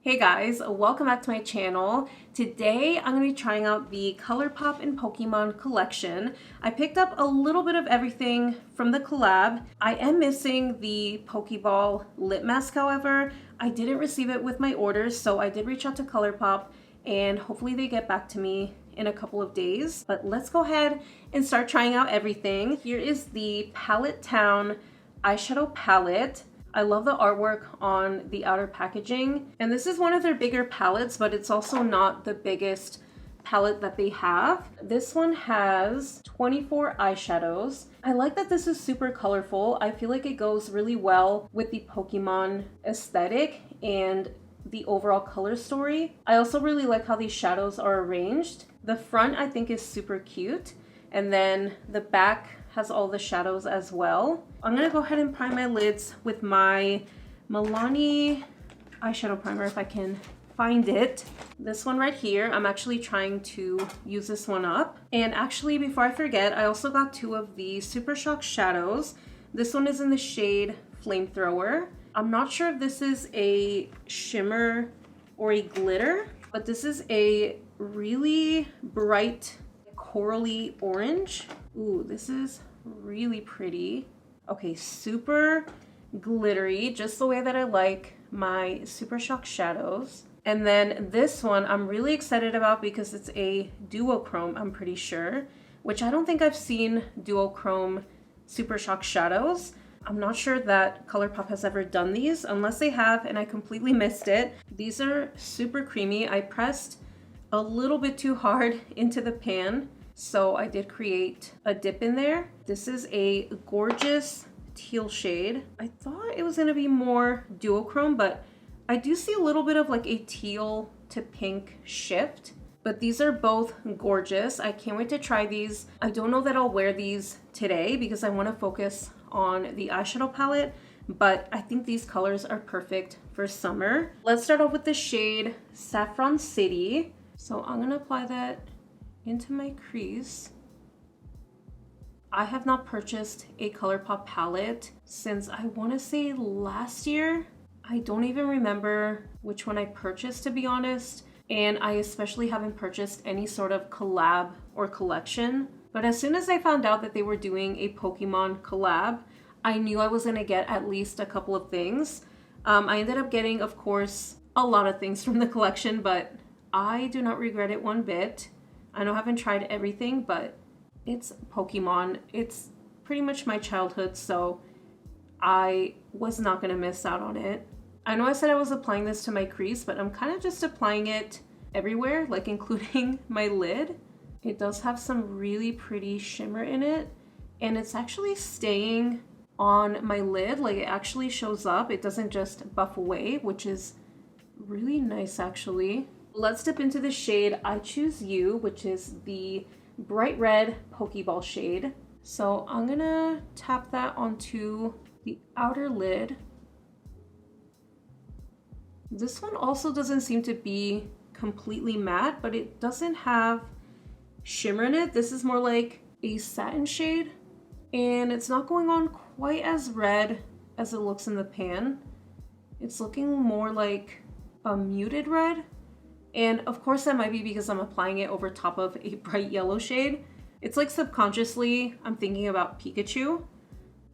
Hey guys, welcome back to my channel. Today I'm going to be trying out the Colourpop and Pokemon collection. I picked up a little bit of everything from the collab. I am missing the Pokeball lip mask, however. I didn't receive it with my orders, so I did reach out to Colourpop and hopefully they get back to me in a couple of days. But let's go ahead and start trying out everything. Here is the Pallet Town eyeshadow palette. I love the artwork on the outer packaging, and this is one of their bigger palettes, but it's also not the biggest palette that they have. This one has 24 eyeshadows. I like that this is super colorful. I feel like it goes really well with the Pokemon aesthetic and the overall color story. I also really like how these shadows are arranged. The front I think is super cute, and then the back has all the shadows as well. I'm gonna go ahead and prime my lids with my Milani eyeshadow primer if I can find it. This one right here, I'm actually trying to use this one up. And actually, before I forget, I also got two of the Super Shock shadows. This one is in the shade Flamethrower. I'm not sure if this is a shimmer or a glitter, but this is a really bright corally orange. Ooh, this is really pretty. Okay, super glittery, just the way that I like my Super Shock shadows. And then this one I'm really excited about because it's a duochrome, I'm pretty sure, which I don't think I've seen duochrome Super Shock shadows. I'm not sure that Colourpop has ever done these, unless they have and I completely missed it. These are super creamy. I pressed a little bit too hard into the pan, so I did create a dip in there. This is a gorgeous teal shade. I thought it was gonna be more duochrome, but I do see a little bit of like a teal to pink shift. But these are both gorgeous. I can't wait to try these. I don't know that I'll wear these today because I want to focus on the eyeshadow palette, but I think these colors are perfect for summer. Let's start off with the shade Saffron City. So I'm gonna apply that into my crease. I have not purchased a Colourpop palette since I want to say last year. I don't even remember which one I purchased, to be honest, and I especially haven't purchased any sort of collab or collection. But as soon as I found out that they were doing a Pokemon collab, I knew I was going to get at least a couple of things. I ended up getting, of course, a lot of things from the collection, but I do not regret it one bit. I know I haven't tried everything, but it's Pokemon. It's pretty much my childhood, so I was not going to miss out on it. I know I said I was applying this to my crease, but I'm kind of just applying it everywhere, like including my lid. It does have some really pretty shimmer in it, and it's actually staying on my lid. Like, it actually shows up. It doesn't just buff away, which is really nice actually. Let's dip into the shade I Choose You, which is the bright red Pokeball shade. So I'm gonna tap that onto the outer lid. This one also doesn't seem to be completely matte, but it doesn't have shimmer in it. This is more like a satin shade, and it's not going on quite as red as it looks in the pan. It's looking more like a muted red. And of course that might be because I'm applying it over top of a bright yellow shade. It's like subconsciously I'm thinking about Pikachu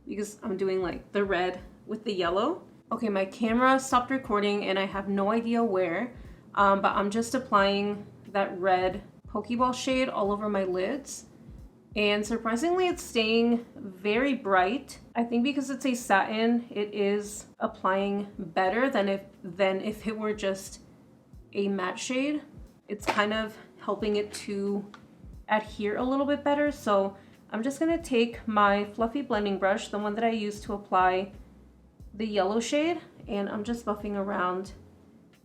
because I'm doing like the red with the yellow. Okay, my camera stopped recording and I have no idea where, but I'm just applying that red Pokeball shade all over my lids. And surprisingly, it's staying very bright. I think because it's a satin, it is applying better than if it were just a matte shade. It's kind of helping it to adhere a little bit better. So I'm just gonna take my fluffy blending brush, the one that I used to apply the yellow shade, and I'm just buffing around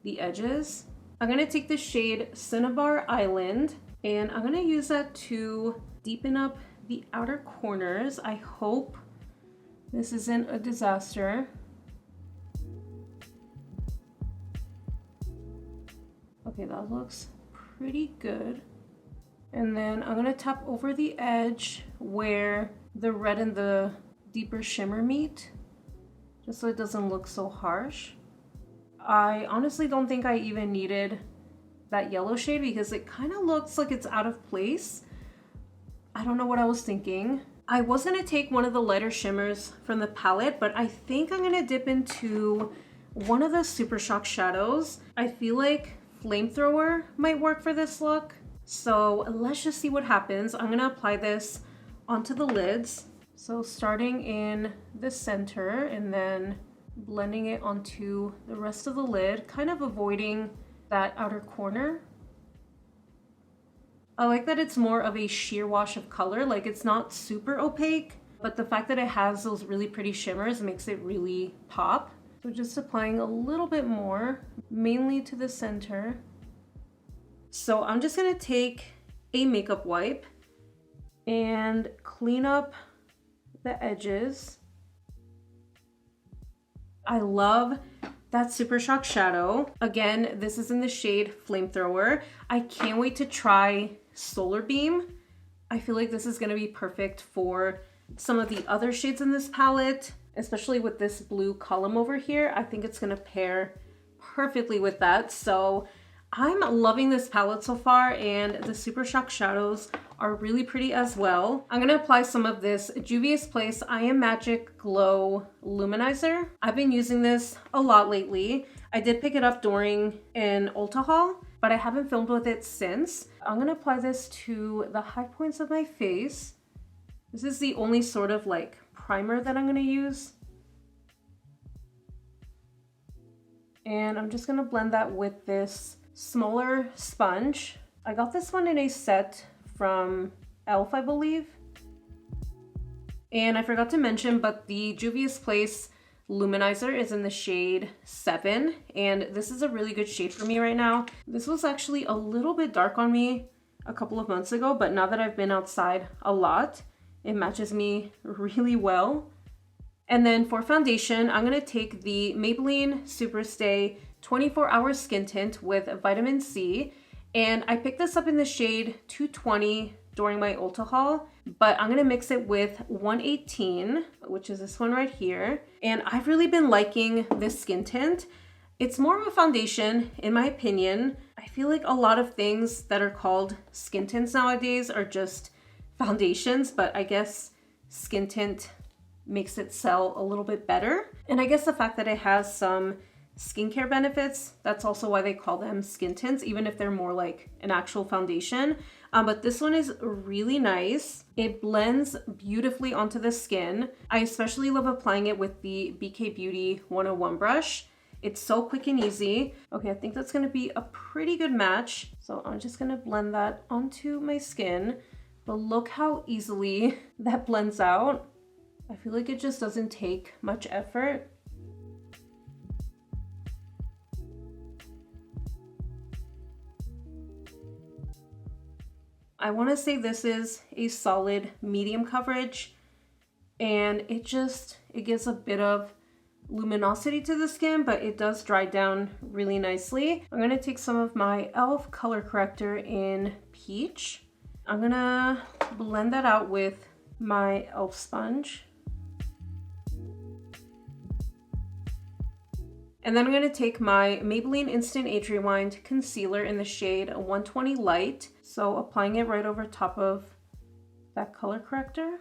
the edges. I'm gonna take the shade Cinnabar Island, and I'm gonna use that to deepen up the outer corners. I hope this isn't a disaster. Okay, that looks pretty good. And then I'm gonna tap over the edge where the red and the deeper shimmer meet, just so it doesn't look so harsh. I honestly don't think I even needed that yellow shade because it kind of looks like it's out of place. I don't know what I was thinking. I was gonna take one of the lighter shimmers from the palette, but I think I'm gonna dip into one of the Super Shock shadows. I feel like Flamethrower might work for this look. So let's just see what happens. I'm gonna apply this onto the lids. So starting in the center and then blending it onto the rest of the lid, kind of avoiding that outer corner. I like that it's more of a sheer wash of color, like it's not super opaque, but the fact that it has those really pretty shimmers makes it really pop. So just applying a little bit more, mainly to the center. So I'm just gonna take a makeup wipe and clean up the edges. I love that Super Shock shadow. Again, this is in the shade Flamethrower. I can't wait to try Solar Beam. I feel like this is gonna be perfect for some of the other shades in this palette, especially with this blue column over here. I think it's gonna pair perfectly with that. So I'm loving this palette so far, and the Super Shock shadows are really pretty as well. I'm gonna apply some of this Juvia's Place I Am Magic Glow Luminizer. I've been using this a lot lately. I did pick it up during an Ulta haul, but I haven't filmed with it since. I'm gonna apply this to the high points of my face. This is the only sort of like primer that I'm gonna use. And I'm just gonna blend that with this smaller sponge. I got this one in a set from E.L.F, I believe. And I forgot to mention, but the Juvia's Place Luminizer is in the shade 7, and this is a really good shade for me right now. This was actually a little bit dark on me a couple of months ago, but now that I've been outside a lot, it matches me really well. And then for foundation, I'm gonna take the Maybelline Superstay 24-hour Skin Tint with vitamin C. And I picked this up in the shade 220 during my Ulta haul, but I'm gonna mix it with 118, which is this one right here. And I've really been liking this skin tint. It's more of a foundation, in my opinion. I feel like a lot of things that are called skin tints nowadays are just foundations, but I guess skin tint makes it sell a little bit better. And I guess the fact that it has some skincare benefits, that's also why they call them skin tints, even if they're more like an actual foundation. But this one is really nice. It blends beautifully onto the skin. I especially love applying it with the BK Beauty 101 brush. It's so quick and easy. Okay, I think that's gonna be a pretty good match. So I'm just gonna blend that onto my skin. But look how easily that blends out. I feel like it just doesn't take much effort. I want to say this is a solid medium coverage, and it gives a bit of luminosity to the skin, but it does dry down really nicely. I'm going to take some of my E.L.F color corrector in Peach. I'm going to blend that out with my E.L.F sponge. And then I'm going to take my Maybelline Instant Age Rewind Concealer in the shade 120 Light. So applying it right over top of that color corrector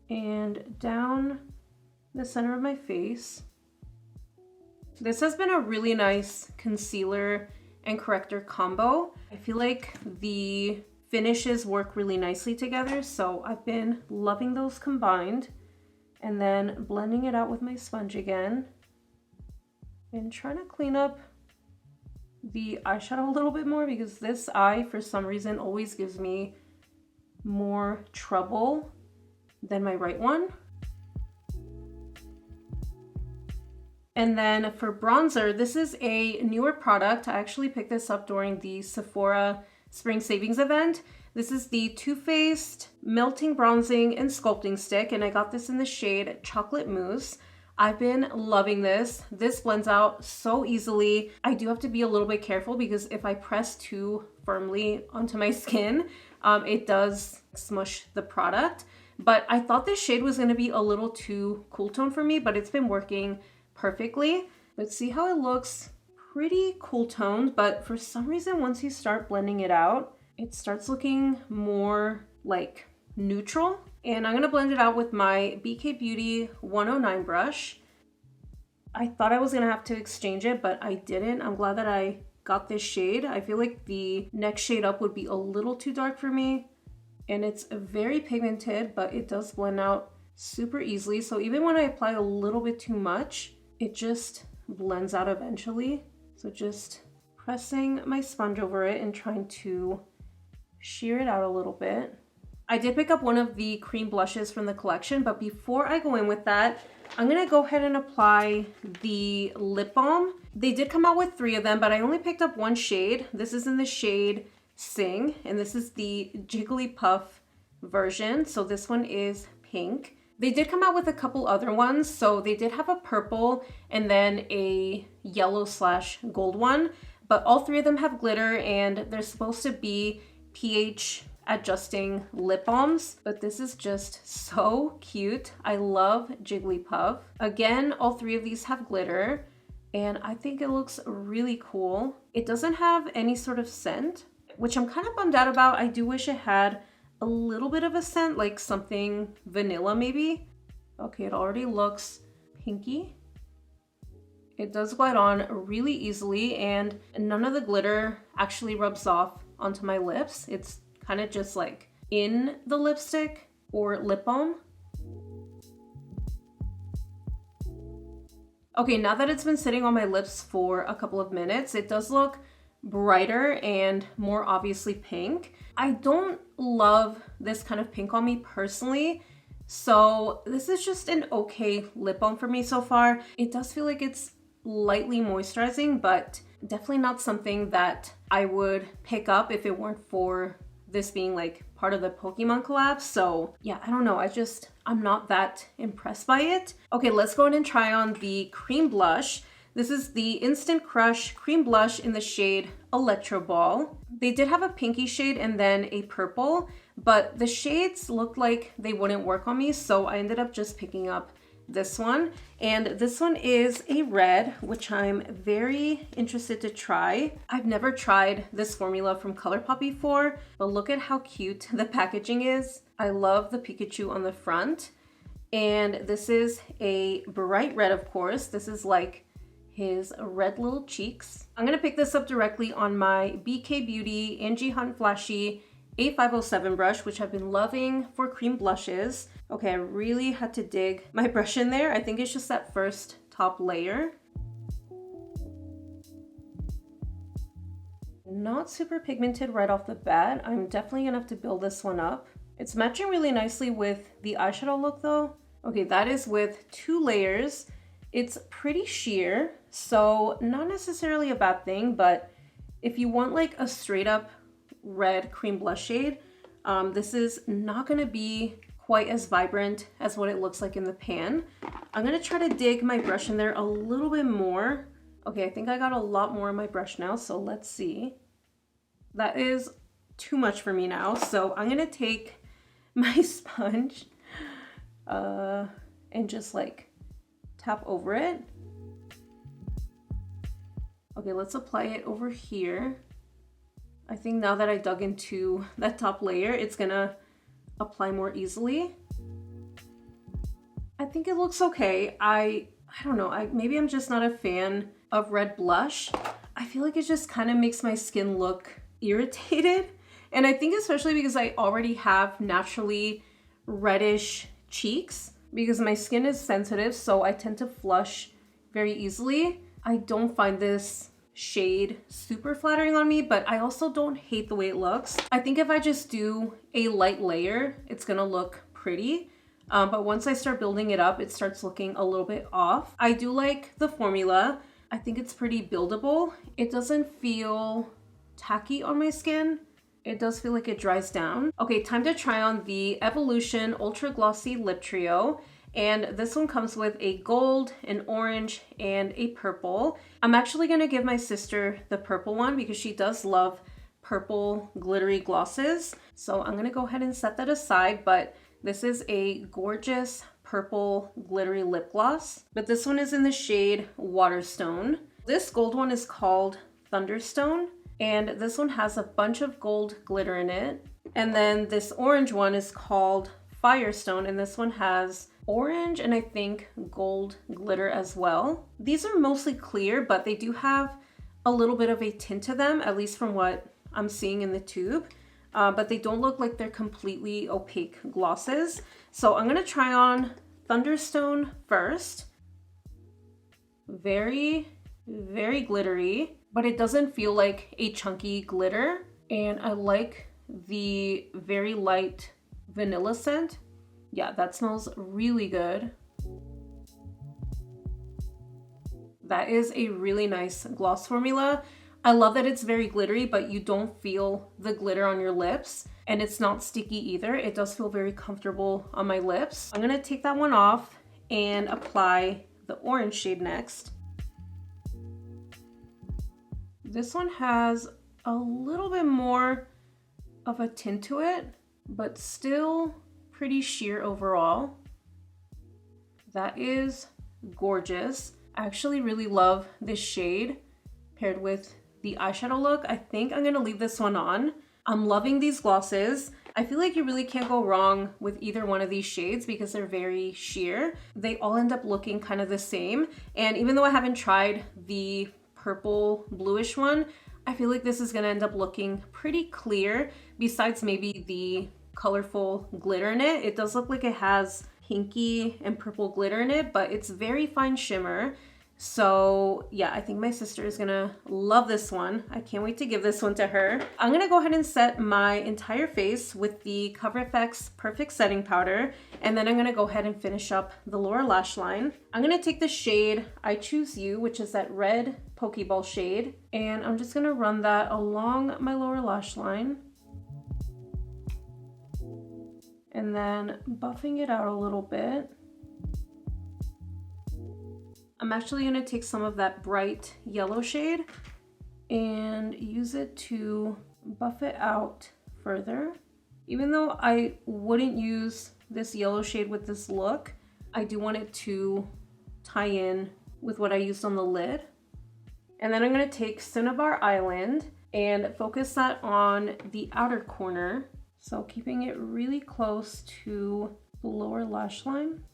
and down the center of my face. This has been a really nice concealer and corrector combo. I feel like the finishes work really nicely together, so I've been loving those combined. And then blending it out with my sponge again. And trying to clean up the eyeshadow a little bit more, because this eye for some reason always gives me more trouble than my right one. And then for bronzer, this is a newer product. I actually picked this up during the Sephora Spring Savings event. This is the Too Faced Melting Bronzing and Sculpting Stick, and I got this in the shade Chocolate Mousse. I've been loving this. This blends out so easily. I do have to be a little bit careful because if I press too firmly onto my skin, it does smush the product. But I thought this shade was gonna be a little too cool tone for me, but it's been working perfectly. But see how it looks pretty cool toned, but for some reason, once you start blending it out, it starts looking more like neutral. And I'm gonna blend it out with my BK Beauty 109 brush. I thought I was gonna have to exchange it, but I didn't. I'm glad that I got this shade. I feel like the next shade up would be a little too dark for me. And it's very pigmented, but it does blend out super easily. So even when I apply a little bit too much, it just blends out eventually. So just pressing my sponge over it and trying to sheer it out a little bit. I did pick up one of the cream blushes from the collection, but before I go in with that, I'm gonna go ahead and apply the lip balm. They did come out with 3 of them, but I only picked up one shade. This is in the shade Sing, and this is the Jigglypuff version. So this one is pink. They did come out with a couple other ones. So they did have a purple and then a yellow/gold one, but all 3 of them have glitter and they're supposed to be pH adjusting lip balms, but this is just so cute. I love Jigglypuff. Again, all 3 of these have glitter and I think it looks really cool. It doesn't have any sort of scent, which I'm kind of bummed out about. I do wish it had a little bit of a scent, like something vanilla maybe. Okay, it already looks pinky. It does glide on really easily and none of the glitter actually rubs off onto my lips. It's kind of just like in the lipstick or lip balm. Okay, now that it's been sitting on my lips for a couple of minutes, it does look brighter and more obviously pink. I don't love this kind of pink on me personally, so this is just an okay lip balm for me so far. It does feel like it's lightly moisturizing, but definitely not something that I would pick up if it weren't for this being like part of the Pokemon collab. So yeah, I don't know. I'm not that impressed by it. Okay, let's go ahead and try on the cream blush. This is the Instant Crush cream blush in the shade Electroball. They did have a pinky shade and then a purple, but the shades looked like they wouldn't work on me, so I ended up just picking up this one. And this one is a red, which I'm very interested to try. I've never tried this formula from Colourpop before, but look at how cute the packaging is. I love the Pikachu on the front. And this is a bright red, of course. This is like his red little cheeks. I'm gonna pick this up directly on my BK Beauty Angie Hunt Flashy A507 brush, which I've been loving for cream blushes. Okay, I really had to dig my brush in there. I think it's just that first top layer. Not super pigmented right off the bat. I'm definitely gonna have to build this one up. It's matching really nicely with the eyeshadow look though. Okay, that is with 2 layers. It's pretty sheer, so not necessarily a bad thing, but if you want like a straight up red cream blush shade, this is not gonna be quite as vibrant as what it looks like in the pan. I'm gonna try to dig my brush in there a little bit more. Okay, I think I got a lot more in my brush now, so let's see. That is too much for me now, so I'm gonna take my sponge and just like tap over it. Okay, let's apply it over here. I think now that I dug into that top layer, it's gonna apply more easily. I think it looks okay. I don't know, maybe I'm just not a fan of red blush. I feel like it just kind of makes my skin look irritated. And I think especially because I already have naturally reddish cheeks, because my skin is sensitive, so I tend to flush very easily. I don't find this shade super flattering on me, but I also don't hate the way it looks. I think if I just do a light layer, it's gonna look pretty. But once I start building it up, it starts looking a little bit off. I do like the formula. I think it's pretty buildable. It doesn't feel tacky on my skin. It does feel like it dries down. Okay, time to try on the Evolution Ultra Glossy Lip Trio. And this one comes with a gold, an orange, and a purple. I'm actually gonna give my sister the purple one because she does love purple glittery glosses. So I'm gonna go ahead and set that aside, but this is a gorgeous purple glittery lip gloss, but this one is in the shade Waterstone. This gold one is called Thunderstone, and this one has a bunch of gold glitter in it. And then this orange one is called Firestone, and this one has orange and I think gold glitter as well. These are mostly clear, but they do have a little bit of a tint to them, at least from what I'm seeing in the tube. But they don't look like they're completely opaque glosses. So I'm gonna try on Thunderstone first. Very, very glittery, but it doesn't feel like a chunky glitter. And I like the very light vanilla scent. Yeah, that smells really good. That is a really nice gloss formula. I love that it's very glittery, but you don't feel the glitter on your lips, and it's not sticky either. It does feel very comfortable on my lips. I'm gonna take that one off and apply the orange shade next. This one has a little bit more of a tint to it, but still pretty sheer overall. That is gorgeous. I actually really love this shade paired with the eyeshadow look. I think I'm gonna leave this one on. I'm loving these glosses. I feel like you really can't go wrong with either one of these shades because they're very sheer. They all end up looking kind of the same. And even though I haven't tried the purple bluish one, I feel like this is gonna end up looking pretty clear, besides maybe the colorful glitter in it. It does look like it has pinky and purple glitter in it, but it's very fine shimmer. So yeah, I think my sister is gonna love this one. I can't wait to give this one to her. I'm gonna go ahead and set my entire face with the CoverFX Perfect Setting Powder, and then I'm gonna go ahead and finish up the lower lash line. I'm gonna take the shade I Choose You, which is that red Pokeball shade, and I'm just gonna run that along my lower lash line. And then buffing it out a little bit. I'm actually going to take some of that bright yellow shade and use it to buff it out further. Even though I wouldn't use this yellow shade with this look, I do want it to tie in with what I used on the lid. And then I'm going to take Cinnabar Island and focus that on the outer corner. So keeping it really close to the lower lash line.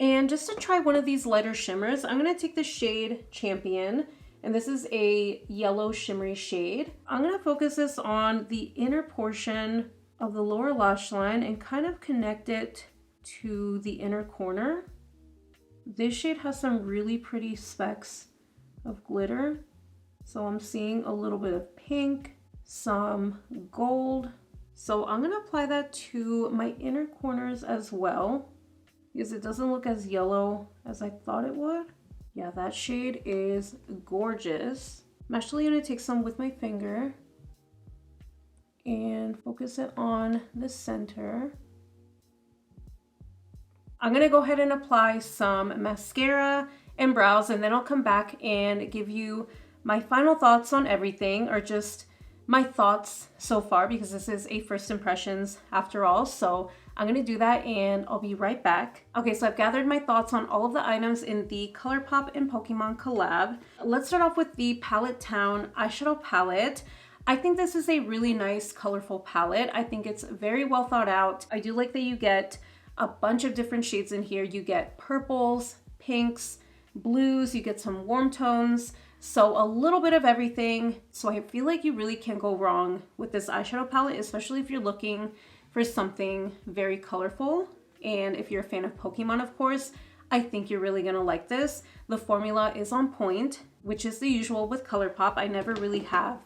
And just to try one of these lighter shimmers, I'm gonna take the shade Champion, and this is a yellow shimmery shade. I'm gonna focus this on the inner portion of the lower lash line and kind of connect it to the inner corner. This shade has some really pretty specks of glitter. So I'm seeing a little bit of pink, some gold. So I'm gonna apply that to my inner corners as well, because it doesn't look as yellow as I thought it would. Yeah, that shade is gorgeous. I'm actually gonna take some with my finger and focus it on the center. I'm gonna go ahead and apply some mascara and brows, and then I'll come back and give you my final thoughts on everything, or just my thoughts so far, because this is a first impressions after all. So I'm gonna do that and I'll be right back. Okay, so I've gathered my thoughts on all of the items in the Colourpop and Pokemon collab. Let's start off with the Pallet Town eyeshadow palette. I think this is a really nice, colorful palette. I think it's very well thought out. I do like that you get a bunch of different shades in here. You get purples, pinks, blues, you get some warm tones. So a little bit of everything. So I feel like you really can't go wrong with this eyeshadow palette, especially if you're looking for something very colorful. And if you're a fan of Pokemon, of course, I think you're really gonna like this. The formula is on point, which is the usual with Colourpop. I never really have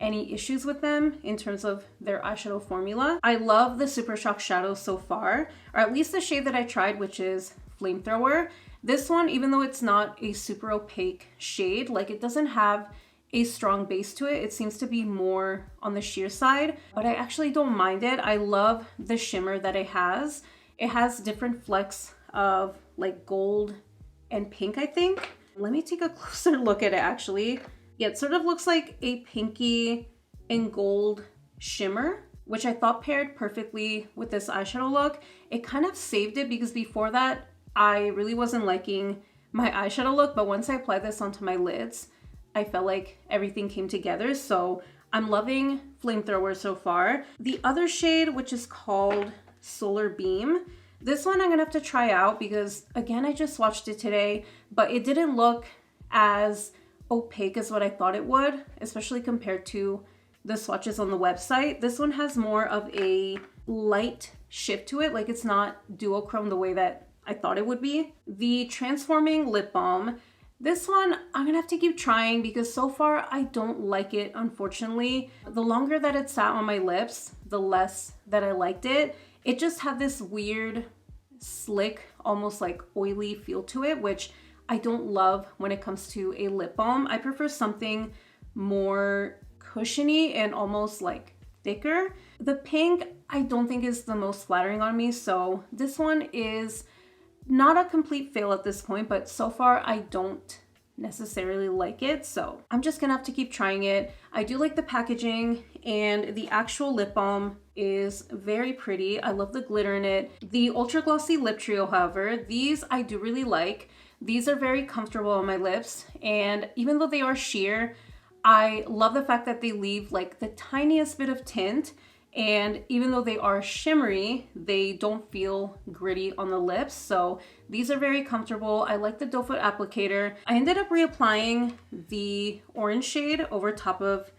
any issues with them in terms of their eyeshadow formula. I love the Super Shock shadows so far, or at least the shade that I tried, which is Flamethrower. This one, even though it's not a super opaque shade, like it doesn't have a strong base to it. It seems to be more on the sheer side, but I actually don't mind it. I love the shimmer that it has. It has different flecks of like gold and pink, I think. Let me take a closer look at it actually. Yeah, it sort of looks like a pinky and gold shimmer. which I thought paired perfectly with this eyeshadow look. It kind of saved it because before that, I really wasn't liking my eyeshadow look, but once I applied this onto my lids, I felt like everything came together. So I'm loving Flamethrower so far. The other shade, which is called Solar Beam, this one I'm gonna have to try out because again, I just swatched it today, but it didn't look as opaque as what I thought it would, especially compared to the swatches on the website. This one has more of a light shift to it, like it's not duochrome the way that I thought it would be. The Transforming Lip Balm, this one I'm gonna have to keep trying because so far I don't like it, unfortunately. The longer that it sat on my lips, the less that I liked it. It just had this weird, slick, almost like oily feel to it, which I don't love when it comes to a lip balm. I prefer something more cushiony and almost like thicker. The pink I don't think is the most flattering on me, so this one is not a complete fail at this point, but so far I don't necessarily like it, so I'm just gonna have to keep trying it. I do like the packaging, and the actual lip balm is very pretty. I love the glitter in it. The Ultra Glossy Lip Trio, however, these I do really like. These are very comfortable on my lips, and even though they are sheer, I love the fact that they leave like the tiniest bit of tint, and even though they are shimmery, they don't feel gritty on the lips. So these are very comfortable. I like the doe foot applicator. I ended up reapplying the orange shade over top of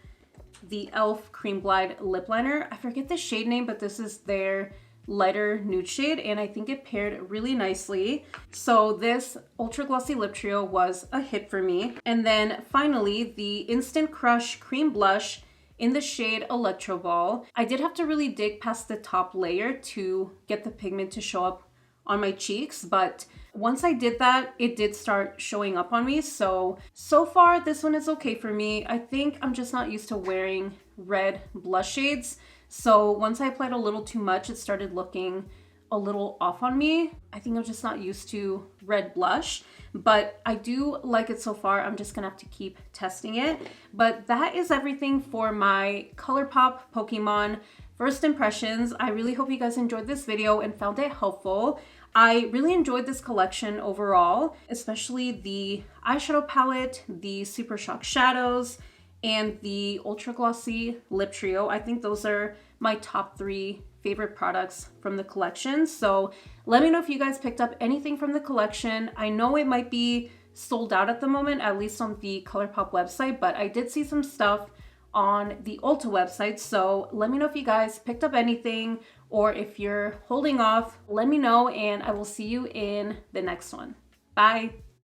the E.L.F. Cream Glide lip liner. I forget the shade name, but this is their lighter nude shade, and I think it paired really nicely. So this Ultra Glossy Lip Trio was a hit for me. And then finally, the Instant Crush Cream Blush in the shade Electroball. I did have to really dig past the top layer to get the pigment to show up on my cheeks, but once I did that, it did start showing up on me. So far this one is okay for me. I think I'm just not used to wearing red blush shades. So once I applied a little too much, it started looking a little off on me. I think I'm just not used to red blush, but I do like it so far. I'm just gonna have to keep testing it. But that is everything for my Colourpop Pokemon first impressions. I really hope you guys enjoyed this video and found it helpful. I really enjoyed this collection overall, especially the eyeshadow palette, the Super Shock shadows, and the Ultra Glossy Lip Trio. I think those are my top 3 favorite products from the collection. So let me know if you guys picked up anything from the collection. I know it might be sold out at the moment, at least on the Colourpop website, but I did see some stuff on the Ulta website. So let me know if you guys picked up anything, or if you're holding off, let me know, and I will see you in the next one. Bye.